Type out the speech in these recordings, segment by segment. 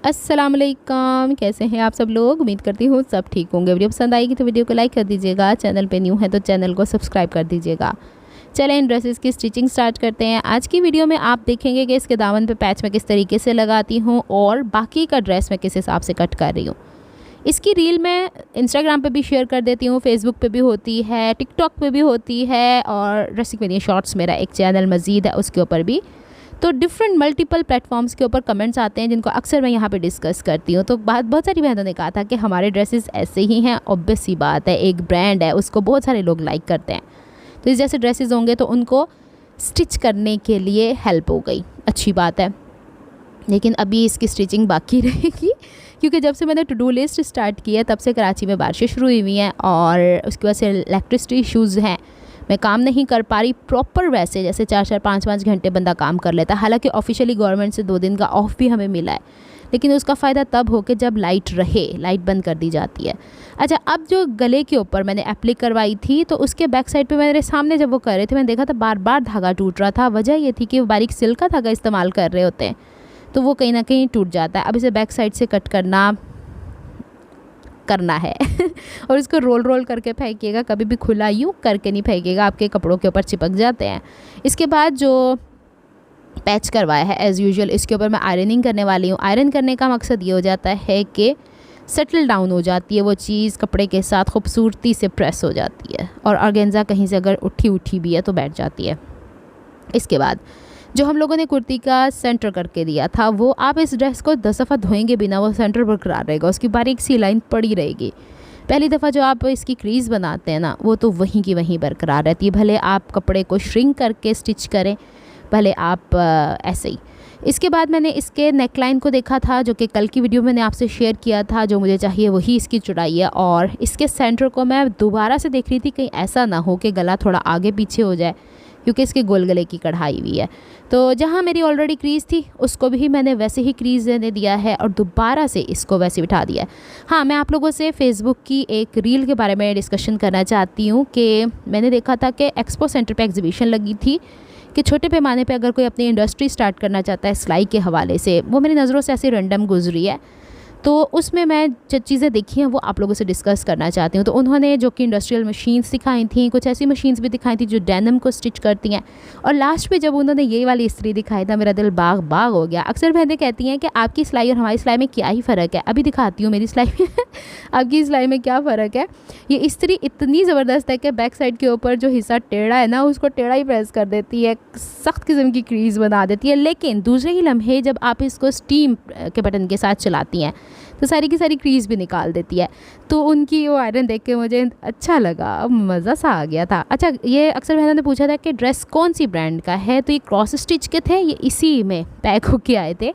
अस्सलाम वालेकुम, कैसे हैं आप सब लोग। उम्मीद करती हूँ सब ठीक होंगे। वीडियो पसंद आएगी तो वीडियो को लाइक कर दीजिएगा, चैनल पे न्यू है तो चैनल को सब्सक्राइब कर दीजिएगा। चलें इन ड्रेसेस की स्टिचिंग स्टार्ट करते हैं। आज की वीडियो में आप देखेंगे कि इसके दामन पे पैच मैं किस तरीके से लगाती हूँ और बाकी का ड्रेस मैं किस हिसाब से कट कर रही हूँ। इसकी रील मैं इंस्टाग्राम पे भी शेयर कर देती हूँ, फेसबुक पे भी होती है, टिकटॉक पे भी होती है और ड्रेसिंग विद शॉर्ट्स मेरा एक चैनल मज़ीद है उसके ऊपर भी। तो डिफरेंट मल्टीपल प्लेटफॉर्म्स के ऊपर कमेंट्स आते हैं जिनको अक्सर मैं यहाँ पे डिस्कस करती हूँ। तो बहुत सारी बहनों ने कहा था कि हमारे ड्रेसेस ऐसे ही हैं, ऑब्वियस सी बात है, एक ब्रांड है उसको बहुत सारे लोग लाइक करते हैं, तो इस जैसे ड्रेसेस होंगे तो उनको स्टिच करने के लिए हेल्प हो गई, अच्छी बात है। लेकिन अभी इसकी स्टिचिंग बाकी रहेगी क्योंकि जब से मैंने टू डू लिस्ट स्टार्ट की है तब से कराची में बारिशें शुरू हुई हैं और उसकी वजह से इलेक्ट्रिसिटी इशूज़ हैं, मैं काम नहीं कर पा रही प्रॉपर वैसे जैसे 4-4 5-5 घंटे बंदा काम कर लेता है। हालांकि ऑफिशियली गवर्नमेंट से 2 दिन का ऑफ भी हमें मिला है, लेकिन उसका फ़ायदा तब हो कि जब लाइट रहे, लाइट बंद कर दी जाती है। अच्छा, अब जो गले के ऊपर मैंने एप्लिक करवाई थी तो उसके बैक साइड पे मेरे सामने जब वो कर रहे थे मैंने देखा था बार बार धागा टूट रहा था। वजह ये थी कि वो बारीक सिल्क का धागा इस्तेमाल कर रहे होते हैं तो वो कहीं ना कहीं टूट जाता है। अब इसे बैक साइड से कट करना है और इसको रोल रोल करके फेंकिएगा, कभी भी खुला यूँ करके नहीं फेंकिएगा, आपके कपड़ों के ऊपर चिपक जाते हैं। इसके बाद जो पैच करवाया है एज़ यूजुअल इसके ऊपर मैं आयरनिंग करने वाली हूँ। आयरन करने का मकसद ये हो जाता है कि सेटल डाउन हो जाती है वो चीज़, कपड़े के साथ खूबसूरती से प्रेस हो जाती है और ऑर्गेन्जा कहीं से अगर उठी भी है तो बैठ जाती है। इसके बाद जो हम लोगों ने कुर्ती का सेंटर करके दिया था वो आप इस ड्रेस को 10 दफ़ा धोएंगे बिना वो सेंटर बरकरार रहेगा, उसकी बारीक सी लाइन पड़ी रहेगी। पहली दफ़ा जो आप इसकी क्रीज़ बनाते हैं ना वो तो वहीं की वहीं बरकरार रहती है, भले आप कपड़े को श्रिंक करके स्टिच करें, भले आप ऐसे ही। इसके बाद मैंने इसके नेकलाइन को देखा था जो कि कल की वीडियो मैंने आपसे शेयर किया था, जो मुझे चाहिए वही इसकी चौड़ाई है। और इसके सेंटर को मैं दोबारा से देख रही थी कहीं ऐसा ना हो कि गला थोड़ा आगे पीछे हो जाए क्योंकि इसके गोल गले की कढ़ाई हुई है। तो जहाँ मेरी ऑलरेडी क्रीज़ थी उसको भी मैंने वैसे ही क्रीज़ देने दिया है और दोबारा से इसको वैसे बिठा दिया है। हाँ, मैं आप लोगों से फ़ेसबुक की एक रील के बारे में डिस्कशन करना चाहती हूँ कि मैंने देखा था कि एक्सपो सेंटर पे एग्जीबिशन लगी थी कि छोटे पैमाने पे अगर कोई अपनी इंडस्ट्री स्टार्ट करना चाहता है सिलाई के हवाले से, वो मेरी नज़रों से ऐसे रैंडम गुजरी है, तो उसमें मैं जो चीज़ें देखी हैं वो आप लोगों से डिस्कस करना चाहती हूँ। तो उन्होंने जो कि इंडस्ट्रियल मशीन्स दिखाई थी, कुछ ऐसी मशीन्स भी दिखाई थी जो डेनिम को स्टिच करती हैं, और लास्ट पे जब उन्होंने ये वाली इस्त्री दिखाई था मेरा दिल बाग बाग हो गया। अक्सर बहनें कहती हैं कि आपकी सिलाई और हमारी सिलाई में क्या ही फ़र्क है। अभी दिखाती हूँ मेरी सिलाई में आपकी सिलाई में क्या फ़र्क है। ये इस्त्री इतनी ज़बरदस्त है कि बैक साइड के ऊपर जो हिस्सा टेढ़ा है ना उसको टेढ़ा ही प्रेस कर देती है, सख्त किस्म की क्रीज़ बना देती है। लेकिन दूसरे ही लम्हे जब आप इसको स्टीम के बटन के साथ चलाती हैं तो सारी की सारी क्रीज़ भी निकाल देती है। तो उनकी वो आयरन देख के मुझे अच्छा लगा, मज़ा सा आ गया था। अच्छा, ये अक्सर बहनों ने पूछा था कि ड्रेस कौन सी ब्रांड का है, तो ये क्रॉस स्टिच के थे, ये इसी में पैक होके आए थे।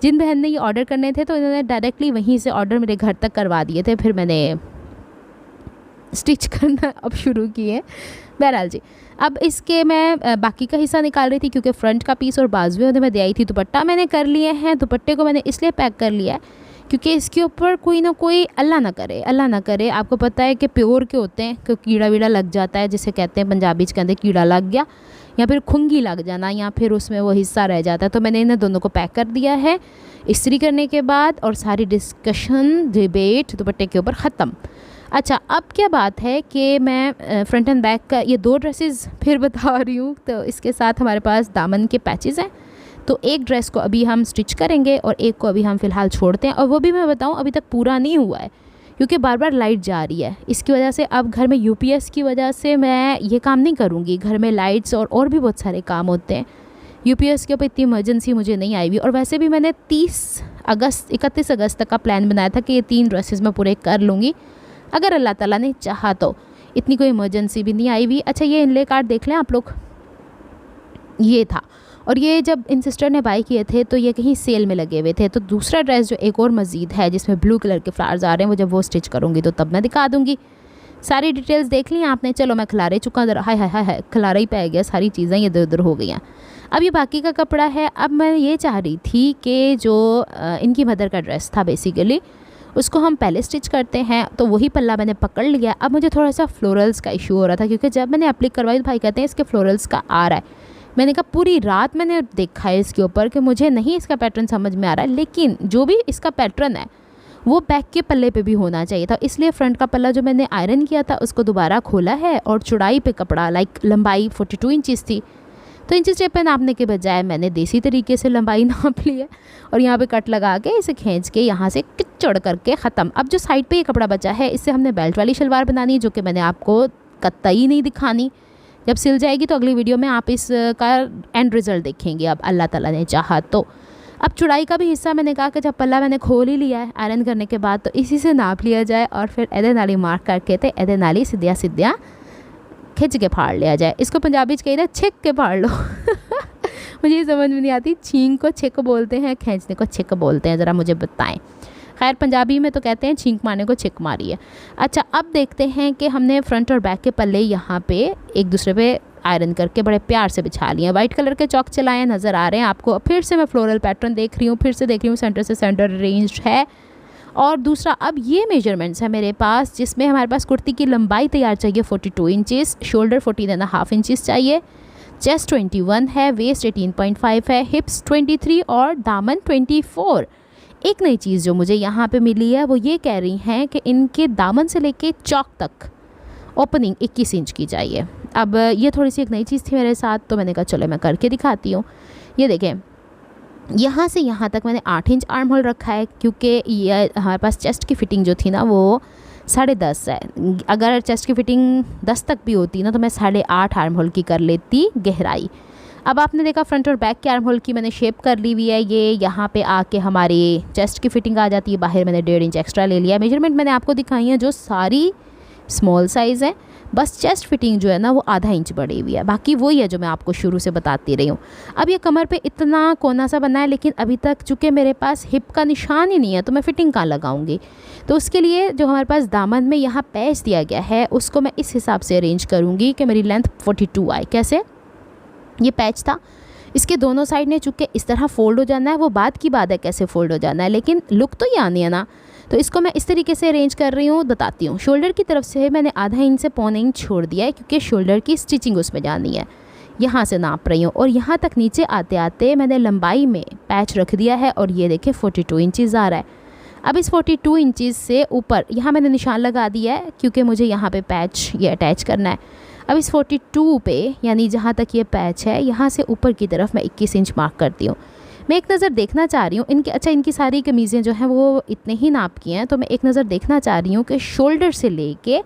जिन बहन ने ये ऑर्डर करने थे तो इन्होंने डायरेक्टली वहीं से ऑर्डर मेरे घर तक करवा दिए थे, फिर मैंने स्टिच करना अब शुरू किए। बहरहाल जी, अब इसके मैं बाकी का हिस्सा निकाल रही थी क्योंकि फ्रंट का पीस और बाजुएं मैं दे आई थी। दुपट्टा मैंने कर लिए हैं, दुपट्टे को मैंने इसलिए पैक कर लिया है क्योंकि इसके ऊपर कोई ना कोई अल्लाह ना करे आपको पता है कि प्योर के होते हैं कि कीड़ा वीड़ा लग जाता है, जिसे कहते हैं पंजाबी च कहते हैं कीड़ा लग गया, या फिर खुंगी लग जाना, या फिर उसमें वो हिस्सा रह जाता है। तो मैंने इन्हें दोनों को पैक कर दिया है इस्त्री करने के बाद और सारी डिस्कशन डिबेट दुपट्टे के ऊपर ख़त्म। अच्छा, अब क्या बात है कि मैं फ्रंट एंड बैक का ये 2 ड्रेसेस फिर बता रही हूँ। तो इसके साथ हमारे पास दामन के पैचेस हैं, तो एक ड्रेस को अभी हम स्टिच करेंगे और एक को अभी हम फ़िलहाल छोड़ते हैं, और वो भी मैं बताऊं अभी तक पूरा नहीं हुआ है क्योंकि बार बार लाइट जा रही है। इसकी वजह से अब घर में यूपीएस की वजह से मैं ये काम नहीं करूँगी। घर में लाइट्स और भी बहुत सारे काम होते हैं, यूपीएस के ऊपर इतनी इमरजेंसी मुझे नहीं आई हुई। और वैसे भी मैंने 31 अगस्त तक का प्लान बनाया था कि ये 3 ड्रेसेस मैं पूरे कर लूँगी अगर अल्लाह ताला ने चाहा तो। इतनी कोई इमरजेंसी भी नहीं आई हुई। अच्छा, ये इनले कार्ड देख लें आप लोग, ये था, और ये जब इन सिस्टर ने बाई किए थे तो ये कहीं सेल में लगे हुए थे। तो दूसरा ड्रेस जो एक और मज़ीद है जिसमें ब्लू कलर के फ्लावर्स आ रहे हैं, वो जब वो स्टिच करूँगी तो तब मैं दिखा दूँगी। सारी डिटेल्स देख ली आपने। चलो मैं खिलारे चुका, हाय हाय हाय हाय, खिलारा ही पै गया, सारी चीज़ें इधर उधर हो गई हैं। अब ये बाकी का कपड़ा है। अब मैं ये चाह रही थी कि जो इनकी मदर का ड्रेस था बेसिकली उसको हम पहले स्टिच करते हैं, तो वही पल्ला मैंने पकड़ लिया। अब मुझे थोड़ा सा फ्लोरल्स का इशू हो रहा था क्योंकि जब मैंने एप्लिक करवाई तो भाई कहते हैं इसके फ्लोरल्स का आ रहा है, मैंने कहा पूरी रात मैंने देखा है इसके ऊपर कि मुझे नहीं इसका पैटर्न समझ में आ रहा है, लेकिन जो भी इसका पैटर्न है वो बैक के पल्ले पे भी होना चाहिए था। इसलिए फ्रंट का पल्ला जो मैंने आयरन किया था उसको दोबारा खोला है और चौड़ाई पे कपड़ा लंबाई 42 इंचज़ थी, तो इंचेस टेप पे नापने के बजाय मैंने देसी तरीके से लंबाई नाप ली है और यहाँ पे कट लगा के इसे खींच के यहाँ से किचड़ करके ख़त्म। अब जो साइड पे ये कपड़ा बचा है इससे हमने बेल्ट वाली शलवार बनानी है, जो कि मैंने आपको कतई नहीं दिखानी। जब सिल जाएगी तो अगली वीडियो में आप इसका एंड रिज़ल्ट देखेंगे, अब अल्लाह ताला ने चाहा तो। अब चौड़ाई का भी हिस्सा मैंने कहा कि जब पल्ला मैंने खोल ही लिया है आयरन करने के बाद, तो इसी से नाप लिया जाए और फिर एदे नाली मार्क करके तो एदे नाली सीधिया सीधिया खिंच के फाड़ लिया जाए। इसको पंजाबी च कही ना छिक के फाड़ लो मुझे ये समझ में नहीं आती, छींक को छिक बोलते हैं, खींचने को छिक बोलते हैं, ज़रा मुझे बताएं। खैर पंजाबी में तो कहते हैं छींक मारने को छिक मारी है। अच्छा, अब देखते हैं कि हमने फ्रंट और बैक के पल्ले यहाँ पे एक दूसरे पे आयरन करके बड़े प्यार से बिछा लिए हैं। वाइट कलर के चौक चलाए नज़र आ रहे हैं आपको। फिर से मैं फ्लोरल पैटर्न देख रही हूँ, फिर से देख रही हूँ सेंटर से सेंटर रेंज है। और दूसरा, अब ये मेजरमेंट्स है मेरे पास जिसमें हमारे पास कुर्ती की लंबाई तैयार चाहिए 42 इंचेस, शोल्डर 14.5 इंचेस चाहिए, चेस्ट 21 है, वेस्ट 18.5 है, हिप्स 23 और दामन 24। एक नई चीज़ जो मुझे यहाँ पे मिली है वो ये कह रही हैं कि इनके दामन से लेके चौक तक ओपनिंग 21 इंच की चाहिए। अब ये थोड़ी सी एक नई चीज़ थी मेरे साथ, तो मैंने कहा चलो मैं करके दिखाती हूँ। ये देखें, यहाँ से यहाँ तक मैंने 8 इंच आर्म होल रखा है, क्योंकि ये हमारे पास चेस्ट की फ़िटिंग जो थी ना वो 10.5 है। अगर चेस्ट की फ़िटिंग 10 तक भी होती ना तो मैं 8.5 आर्म होल की कर लेती गहराई। अब आपने देखा फ्रंट और बैक के आर्म होल की मैंने शेप कर ली हुई है। ये यहाँ पे आके हमारी चेस्ट की फ़िटिंग आ जाती है, बाहर मैंने 1.5 इंच एक्स्ट्रा ले लिया। मेजरमेंट मैंने आपको दिखाई है जो सारी स्मॉल साइज़ है, बस चेस्ट फिटिंग जो है ना वो आधा इंच बढ़ी हुई है, बाकी वही है जो मैं आपको शुरू से बताती रही हूँ। अब ये कमर पे इतना कोना सा बना है, लेकिन अभी तक चूँकि मेरे पास हिप का निशान ही नहीं है तो मैं फ़िटिंग कहाँ लगाऊंगी। तो उसके लिए जो हमारे पास दामन में यहाँ पैच दिया गया है उसको मैं इस हिसाब से अरेंज करूँगी कि मेरी लेंथ 42 आए। कैसे? ये पैच था, इसके दोनों साइड ने चूँकि इस तरह फ़ोल्ड हो जाना है, वो बात की बात है कैसे फ़ोल्ड हो जाना है, लेकिन लुक तो ये आनी है ना। तो इसको मैं इस तरीके से अरेंज कर रही हूँ, बताती हूँ। शोल्डर की तरफ से मैंने आधा इंच से 1.25 इंच छोड़ दिया है, क्योंकि शोल्डर की स्टिचिंग उसमें जानी है। यहाँ से नाप रही हूँ और यहाँ तक नीचे आते आते मैंने लंबाई में पैच रख दिया है और ये देखिए 42 इंचज़ आ रहा है। अब इस 42 इंचज़ से ऊपर यहाँ मैंने निशान लगा दिया है, क्योंकि मुझे यहाँ पे पैच ये अटैच करना है। अब इस 42 पे यानी जहाँ तक ये पैच है यहाँ से ऊपर की तरफ मैं 21 इंच मार्क करती हूँ। मैं एक नज़र देखना चाह रही हूँ इनकी, अच्छा इनकी सारी कमीज़ें जो हैं वो इतने ही नाप की हैं, तो मैं एक नज़र देखना चाह रही हूँ कि शोल्डर से लेके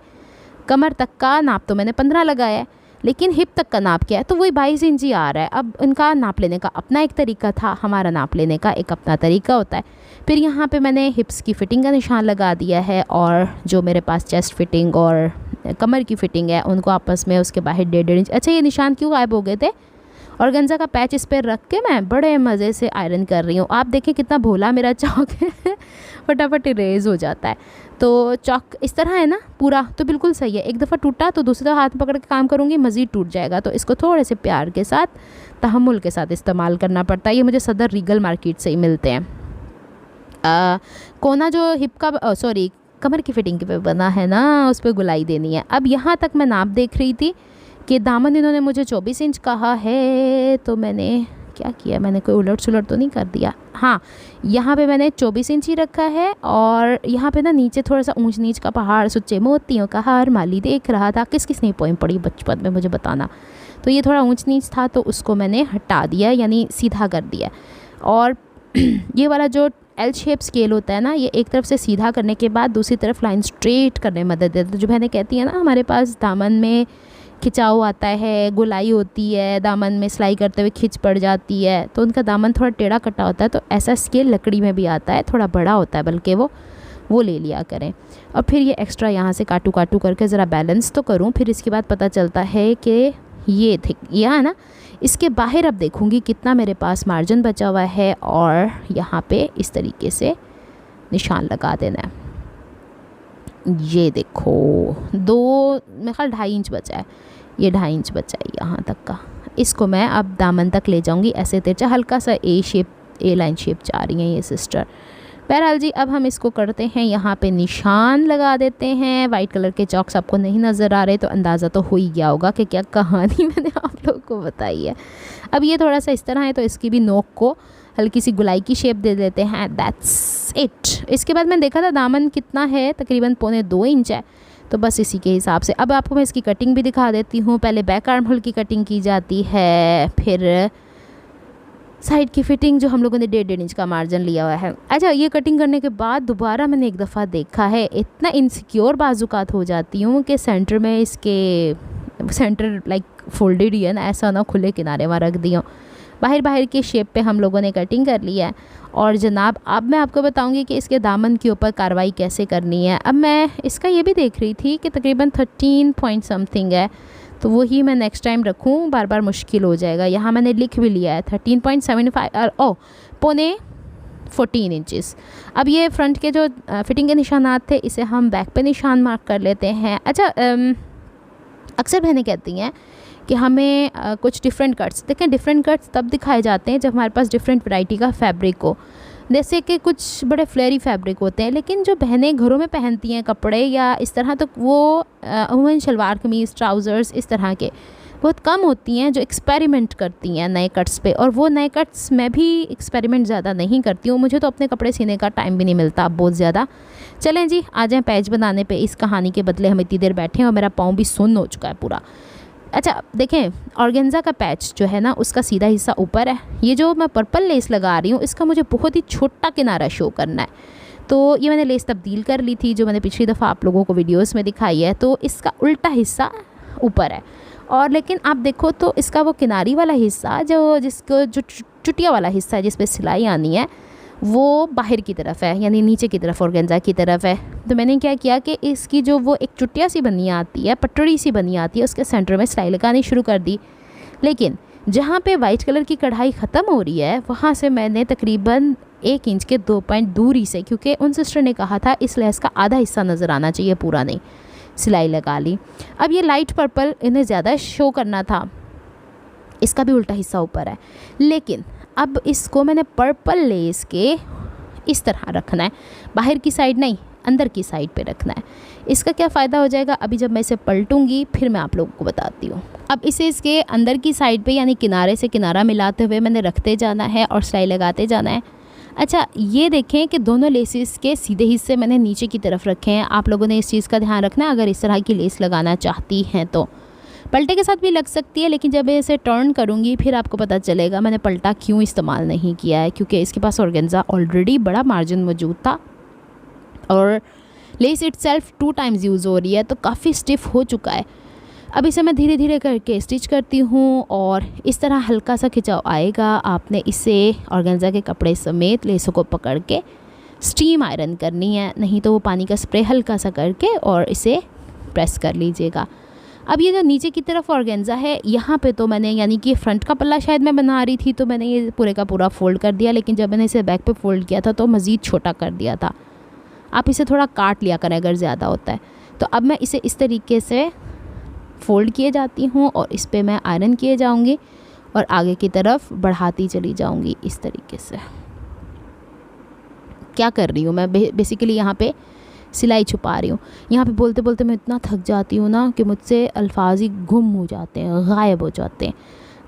कमर तक का नाप तो मैंने 15 लगाया है, लेकिन हिप तक का नाप क्या है तो वही 22 इंच ही आ रहा है। अब इनका नाप लेने का अपना एक तरीका था, हमारा नाप लेने का एक अपना तरीका होता है। फिर यहाँ पे मैंने हिप्स की फ़िटिंग का निशान लगा दिया है और जो मेरे पास चेस्ट फिटिंग और कमर की फ़िटिंग है उनको आपस में उसके बाहर 1.5 इंच। अच्छा, ये निशान क्यों गायब हो गए थे? और गंजा का पैच इस पर रख के मैं बड़े मज़े से आयरन कर रही हूँ। आप देखें कितना भोला मेरा चौक है फटाफट इरेज हो जाता है। तो चौक इस तरह है ना पूरा, तो बिल्कुल सही है। एक दफ़ा टूटा तो दूसरा हाथ में पकड़ के काम करूँगी मज़ीद टूट जाएगा, तो इसको थोड़े से प्यार के साथ तहम्मुल के साथ इस्तेमाल करना पड़ता है। ये मुझे सदर रीगल मार्केट से ही मिलते हैं। कोना जो हिप का सॉरी कमर की फ़िटिंग पे बना है ना उस पर गुलाई देनी है। अब यहाँ तक मैं नाप देख रही थी कि दामन इन्होंने मुझे 24 इंच कहा है, तो मैंने क्या किया, मैंने कोई उलट सुलट तो नहीं कर दिया। हाँ, यहाँ पे मैंने 24 इंच ही रखा है और यहाँ पे ना नीचे थोड़ा सा ऊंच नीच का पहाड़, सुच्चे मोतियों का हार माली देख रहा था। किस किस ने पोएम पढ़ी बचपन में मुझे बताना। तो ये थोड़ा ऊंच नीच था तो उसको मैंने हटा दिया, यानी सीधा कर दिया। और ये वाला जो एल शेप स्केल होता है ना, ये एक तरफ से सीधा करने के बाद दूसरी तरफ लाइन स्ट्रेट करने में मदद देता है। जो बहनें कहती हैं ना हमारे पास दामन में खिंचाव आता है, गोलाई होती है, दामन में सिलाई करते हुए खिंच पड़ जाती है, तो उनका दामन थोड़ा टेढ़ा कटा होता है, तो ऐसा स्केल लकड़ी में भी आता है, थोड़ा बड़ा होता है बल्कि वो ले लिया करें। और फिर ये एक्स्ट्रा यहाँ से काटू काटू करके ज़रा बैलेंस तो करूँ, फिर इसके बाद पता चलता है कि ये थिक यहाँ ना, इसके बाहर अब देखूँगी कितना मेरे पास मार्जिन बचा हुआ है और यहाँ पे इस तरीके से निशान लगा देना है। ये देखो 2 मेरे ख्याल 2.5 इंच बचा है, ये 2.5 इंच बचा है यहाँ तक का। इसको मैं अब दामन तक ले जाऊँगी ऐसे तिरछा, हल्का सा ए लाइन शेप चाह रही हैं ये सिस्टर। बहरहाल जी, अब हम इसको करते हैं, यहाँ पे निशान लगा देते हैं। वाइट कलर के चॉक्स आपको नहीं नज़र आ रहे तो अंदाज़ा तो हो ही गया होगा कि क्या कहानी मैंने आप लोगों को बताई है। अब ये थोड़ा सा इस तरह है तो इसकी भी नोक को हल्की सी गुलाई की शेप दे देते हैं। That's it. इसके बाद मैंने देखा था दामन कितना है, तकरीबन 1.25 इंच है, तो बस इसी के हिसाब से। अब आपको मैं इसकी कटिंग भी दिखा देती हूँ। पहले बैक आर्म होल की कटिंग की जाती है, फिर साइड की फिटिंग जो हम लोगों ने 1.5 इंच का मार्जिन लिया हुआ है। अच्छा, ये कटिंग करने के बाद दोबारा मैंने एक दफ़ा देखा है, इतना इनसिक्योर बाजुकात हो जाती हूँ कि सेंटर में इसके सेंटर लाइक फोल्डेड ही है ना, ऐसा ना खुले किनारे वहाँ रख दिया। बाहर के शेप पे हम लोगों ने कटिंग कर लिया है। और जनाब, अब मैं आपको बताऊंगी कि इसके दामन के ऊपर कार्रवाई कैसे करनी है। अब मैं इसका ये भी देख रही थी कि तकरीबन 13 पॉइंट समथिंग है, तो वही मैं नेक्स्ट टाइम रखूँ, बार बार मुश्किल हो जाएगा। यहाँ मैंने लिख भी लिया है 13.75 पौने 14 इंचेस। अब ये फ्रंट के जो फिटिंग के निशानात थे, इसे हम बैक पे निशान मार्क कर लेते हैं। अच्छा, अक्सर बहनें कहती हैं कि हमें कुछ डिफरेंट कट्स, देखें डिफरेंट कट्स तब दिखाए जाते हैं जब हमारे पास डिफरेंट वैरायटी का फैब्रिक हो। जैसे कि कुछ बड़े फ्लेरी फैब्रिक होते हैं, लेकिन जो बहनें घरों में पहनती हैं कपड़े या इस तरह, तो वो अमूमन शलवार कमीज़ ट्राउज़र्स इस तरह के बहुत कम होती हैं जो एक्सपेरिमेंट करती हैं नए कट्स पे। और वो नए कट्स मैं भी एक्सपेरिमेंट ज़्यादा नहीं करती हूँ, मुझे तो अपने कपड़े सीने का टाइम भी नहीं मिलता अब बहुत ज़्यादा। चलें जी, आ जाएँ पैच बनाने पे। इस कहानी के बदले हम इतनी देर बैठे हैं और मेरा पाँव भी सुन्न हो चुका है पूरा। अच्छा देखें, ऑर्गेन्जा का पैच जो है ना, उसका सीधा हिस्सा ऊपर है। ये जो मैं पर्पल लेस लगा रही हूँ, इसका मुझे बहुत ही छोटा किनारा शो करना है, तो ये मैंने लेस तब्दील कर ली थी जो मैंने पिछली दफ़ा आप लोगों को वीडियोस में दिखाई है। तो इसका उल्टा हिस्सा ऊपर है, और लेकिन आप देखो तो इसका वो किनारी वाला हिस्सा जो चुटिया वाला हिस्सा है जिस पे सिलाई आनी है, वो बाहर की तरफ है, यानी नीचे की तरफ ऑर्गेन्जा की तरफ है। तो मैंने क्या किया कि इसकी जो वो एक चुटिया सी बनी आती है, पटड़ी सी बनी आती है, उसके सेंटर में सिलाई लगानी शुरू कर दी। लेकिन जहाँ पे वाइट कलर की कढ़ाई ख़त्म हो रही है, वहाँ से मैंने तकरीबन 1 इंच के 2 पॉइंट दूरी से, क्योंकि उन सिस्टर ने कहा था इस लेस का आधा हिस्सा नज़र आना चाहिए, पूरा नहीं, सिलाई लगा ली। अब ये लाइट पर्पल इन्हें ज़्यादा शो करना था, इसका भी उल्टा हिस्सा ऊपर है, लेकिन अब इसको मैंने पर्पल लेस के इस तरह रखना है, बाहर की साइड नहीं, अंदर की साइड पे रखना है। इसका क्या फ़ायदा हो जाएगा, अभी जब मैं इसे पलटूंगी फिर मैं आप लोगों को बताती हूँ। अब इसे इसके अंदर की साइड पे, यानी किनारे से किनारा मिलाते हुए मैंने रखते जाना है और सिलाई लगाते जाना है। अच्छा, ये देखें कि दोनों लेसेस के सीधे हिस्से मैंने नीचे की तरफ रखे हैं। आप लोगों ने इस चीज़ का ध्यान रखना है, अगर इस तरह की लेस लगाना चाहती हैं तो पलटे के साथ भी लग सकती है, लेकिन जब मैं इसे टर्न करूँगी फिर आपको पता चलेगा मैंने पलटा क्यों इस्तेमाल नहीं किया है, क्योंकि इसके पास ऑर्गेन्जा ऑलरेडी बड़ा मार्जिन मौजूद था और लेस इटसेल्फ 2 टाइम्स यूज़ हो रही है, तो काफ़ी स्टिफ हो चुका है। अब इसे मैं धीरे धीरे करके स्टिच करती हूँ और इस तरह हल्का सा खिंचाव आएगा। आपने इसे ऑर्गेन्जा के कपड़े समेत लेसों को पकड़ के स्टीम आयरन करनी है, नहीं तो वो पानी का स्प्रे हल्का सा करके और इसे प्रेस कर लीजिएगा। अब ये जो नीचे की तरफ ऑर्गेन्जा है, यहाँ पे तो मैंने, यानी कि फ्रंट का पल्ला शायद मैं बना रही थी तो मैंने ये पूरे का पूरा फ़ोल्ड कर दिया, लेकिन जब मैंने इसे बैक पे फ़ोल्ड किया था तो मज़ीद छोटा कर दिया था। आप इसे थोड़ा काट लिया करें अगर ज़्यादा होता है। तो अब मैं इसे इस तरीके से फ़ोल्ड किए जाती हूँ और इस पर मैं आयरन किए जाऊँगी और आगे की तरफ बढ़ाती चली जाऊँगी इस तरीके से। क्या कर रही हूँ मैं, बेसिकली यहाँ पे सिलाई छुपा रही हूँ। यहाँ पे बोलते बोलते मैं इतना थक जाती हूँ ना कि मुझसे अल्फाज ही गुम हो जाते हैं, गायब हो जाते हैं,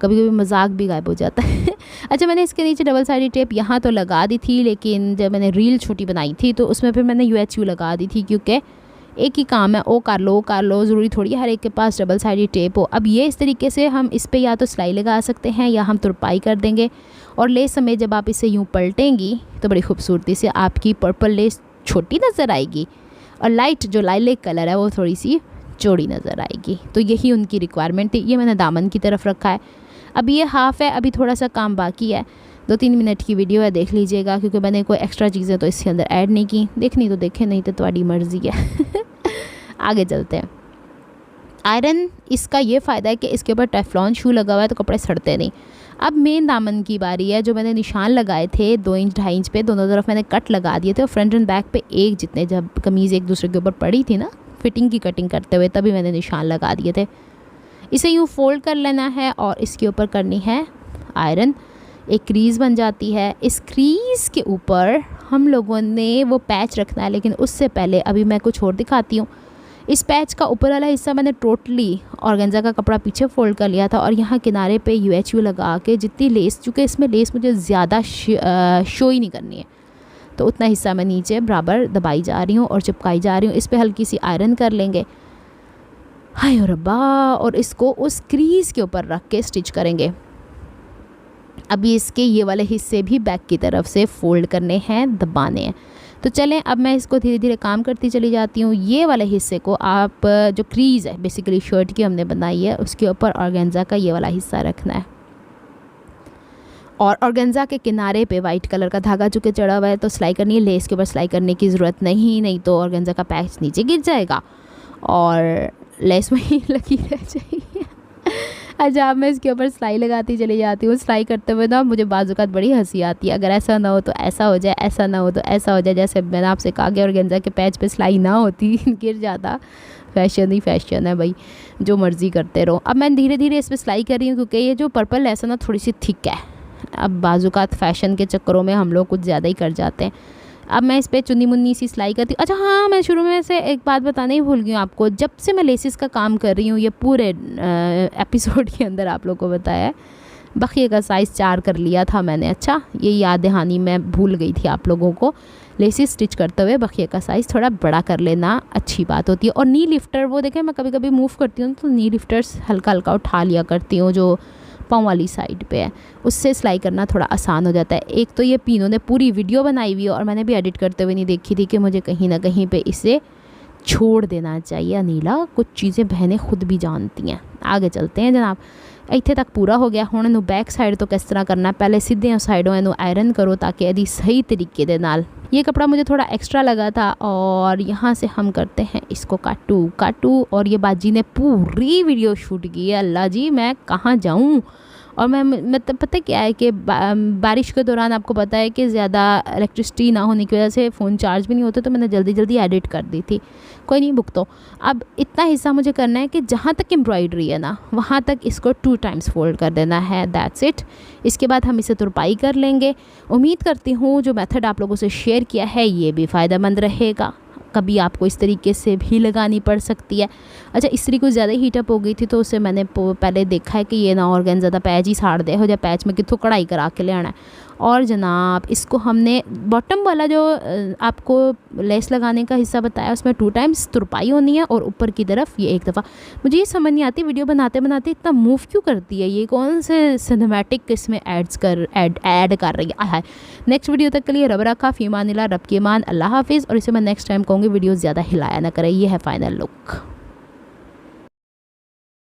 कभी कभी मजाक भी गायब हो जाता है। अच्छा, मैंने इसके नीचे डबल साइडेड टेप यहाँ तो लगा दी थी, लेकिन जब मैंने रील छोटी बनाई थी तो उसमें फिर मैंने UHU लगा दी थी, क्योंकि एक ही काम है, ओ कर लो, ज़रूरी थोड़ी हर एक के पास डबल साइडेड टेप हो। अब ये इस तरीके से हम इस पर या तो सिलाई लगा सकते हैं या हम तुरपाई कर देंगे, और लेस समेत जब आप इसे यूँ पलटेंगी तो बड़ी खूबसूरती से आपकी पर्पल लेस छोटी नज़र आएगी और लाइट जो लाइलेक कलर है वो थोड़ी सी चौड़ी नज़र आएगी। तो यही उनकी रिक्वायरमेंट थी। ये मैंने दामन की तरफ रखा है। अब ये हाफ़ है, अभी थोड़ा सा काम बाकी है, 2-3 मिनट की वीडियो है, देख लीजिएगा, क्योंकि मैंने कोई एक्स्ट्रा चीज़ें तो इसके अंदर ऐड नहीं की। देखनी तो देखें, नहीं तो तुम्हारी मर्ज़ी है। आगे चलते हैं। आयरन इसका ये फ़ायदा है कि इसके ऊपर टेफ्लॉन शू लगा हुआ है तो कपड़े सड़ते नहीं। अब मेन दामन की बारी है। जो मैंने निशान लगाए थे 2 इंच 2.5 इंच पे, दोनों तरफ मैंने कट लगा दिए थे और फ्रंट एंड बैक पे एक जितने, जब कमीज़ एक दूसरे के ऊपर पड़ी थी ना फिटिंग की कटिंग करते हुए, तभी मैंने निशान लगा दिए थे। इसे यूँ फोल्ड कर लेना है और इसके ऊपर करनी है आयरन। एक क्रीज़ बन जाती है। इस क्रीज़ के ऊपर हम लोगों ने वो पैच रखना है, लेकिन उससे पहले अभी मैं कुछ और दिखाती हूँ। इस पैच का ऊपर वाला हिस्सा मैंने टोटली ऑर्गेन्जा का कपड़ा पीछे फोल्ड कर लिया था और यहाँ किनारे पे UHU लगा के जितनी लेस, चूँकि इसमें लेस मुझे ज़्यादा शो ही नहीं करनी है, तो उतना हिस्सा मैं नीचे बराबर दबाई जा रही हूँ और चिपकाई जा रही हूँ। इस पर हल्की सी आयरन कर लेंगे, हाय और रब्बा, और इसको उस क्रीज़ के ऊपर रख के स्टिच करेंगे। अभी इसके ये वाले हिस्से भी बैक की तरफ से फोल्ड करने हैं, दबाने हैं। तो चलें अब मैं इसको धीरे धीरे काम करती चली जाती हूँ। ये वाले हिस्से को आप जो क्रीज़ है बेसिकली शर्ट की हमने बनाई है, उसके ऊपर ऑर्गेन्जा का ये वाला हिस्सा रखना है और ऑर्गेन्जा के किनारे पे वाइट कलर का धागा चुके चढ़ा हुआ है, तो सिलाई करनी है। लेस के ऊपर सिलाई करने की ज़रूरत नहीं तो ऑर्गेन्जा का पैच नीचे गिर जाएगा और लेस वहीं लगी रह जाएगी। अच्छा, अब मैं इसके ऊपर सिलाई लगाती चली जाती हूँ। सिलाई करते हुए ना मुझे बाज़-औक़ात बड़ी हंसी आती है। अगर ऐसा ना हो तो ऐसा हो जाए, ऐसा ना हो तो ऐसा हो जाए। जैसे मैंने आपसे कहा कि ऑर्गेन्जा के पैच पे सिलाई ना होती गिर जाता। फ़ैशन ही फ़ैशन है भाई, जो मर्ज़ी करते रहो। अब मैं धीरे धीरे इस पर सिलाई कर रही हूँ क्योंकि ये जो पर्पल लेस है ना थोड़ी सी थिक है। अब बाज़-औक़ात फ़ैशन के चक्करों में हम लोग कुछ ज़्यादा ही कर जाते हैं। अब मैं इस पर चुन्नी मुन्नी सी सिलाई करती हूँ। अच्छा हाँ, मैं शुरू में से एक बात बताना ही भूल गई हूँ आपको। जब से मैं लेसिस का काम कर रही हूँ, ये पूरे एपिसोड के अंदर आप लोगों को बताया है, बखिए का साइज़ 4 कर लिया था मैंने। अच्छा, ये याद दहानी मैं भूल गई थी आप लोगों को। लेसिस स्टिच करते हुए बखिए का साइज़ थोड़ा बड़ा कर लेना अच्छी बात होती है। और नी लिफ्टर, वो देखें मैं कभी कभी मूव करती हूँ तो नी लिफ्टर्स हल्का हल्का उठा लिया करती हूँ जो पाँव वाली साइड पे है, उससे सिलाई करना थोड़ा आसान हो जाता है। एक तो ये पीनों ने पूरी वीडियो बनाई हुई है और मैंने भी एडिट करते हुए नहीं देखी थी कि मुझे कहीं ना कहीं पे इसे छोड़ देना चाहिए। अनीला, कुछ चीज़ें बहनें खुद भी जानती हैं। आगे चलते हैं जनाब। इत्थे तक पूरा हो गया। हुण इनू बैक साइड तो किस तरह करना, पहले सीधे साइडों इनू आयरन करो ताकि यदि सही तरीके दे नाल। ये कपड़ा मुझे थोड़ा एक्स्ट्रा लगा था और यहाँ से हम करते हैं इसको काटू और ये बाजी ने पूरी वीडियो शूट की है। अल्लाह जी, मैं कहाँ जाऊँ। और मैं मतलब पता क्या है कि बारिश के दौरान आपको पता है कि ज़्यादा इलेक्ट्रिसिटी ना होने की वजह से फ़ोन चार्ज भी नहीं होते, तो मैंने जल्दी जल्दी एडिट कर दी थी। कोई नहीं, भुगतो। अब इतना हिस्सा मुझे करना है कि जहाँ तक एम्ब्रॉयडरी है ना वहाँ तक इसको 2 टाइम्स फोल्ड कर देना है। That's it. इसके बाद हम इसे तुरपाई कर लेंगे। उम्मीद करती हूँ जो मेथड आप लोगों से शेयर किया है ये भी फ़ायदेमंद रहेगा। कभी आपको इस तरीके से भी लगानी पड़ सकती है। अच्छा, इस्त्री कुछ ज़्यादा हीटअप हो गई थी तो उसे मैंने पहले देखा है कि ये ना ऑर्गेन्जा दा पैच ही साड़ दे हो जाए, पैच में कितों कढ़ाई करा के ले आना है। और जनाब इसको हमने बॉटम वाला जो आपको लेस लगाने का हिस्सा बताया उसमें 2 टाइम्स तुरपाई होनी है और ऊपर की तरफ ये 1 दफ़ा। मुझे ये समझ नहीं आती वीडियो बनाते बनाते इतना मूव क्यों करती है, ये कौन से सिनेमैटिक इसमें ऐड कर रही है। नेक्स्ट वीडियो तक के लिए रब रखा, फ़ी अमानिल्लाह, रब की अमान, अल्लाह हाफिज़। और इसे मैं नेक्स्ट टाइम कहूँगी वीडियो ज़्यादा हिलाया ना करें। ये है फाइनल लुक।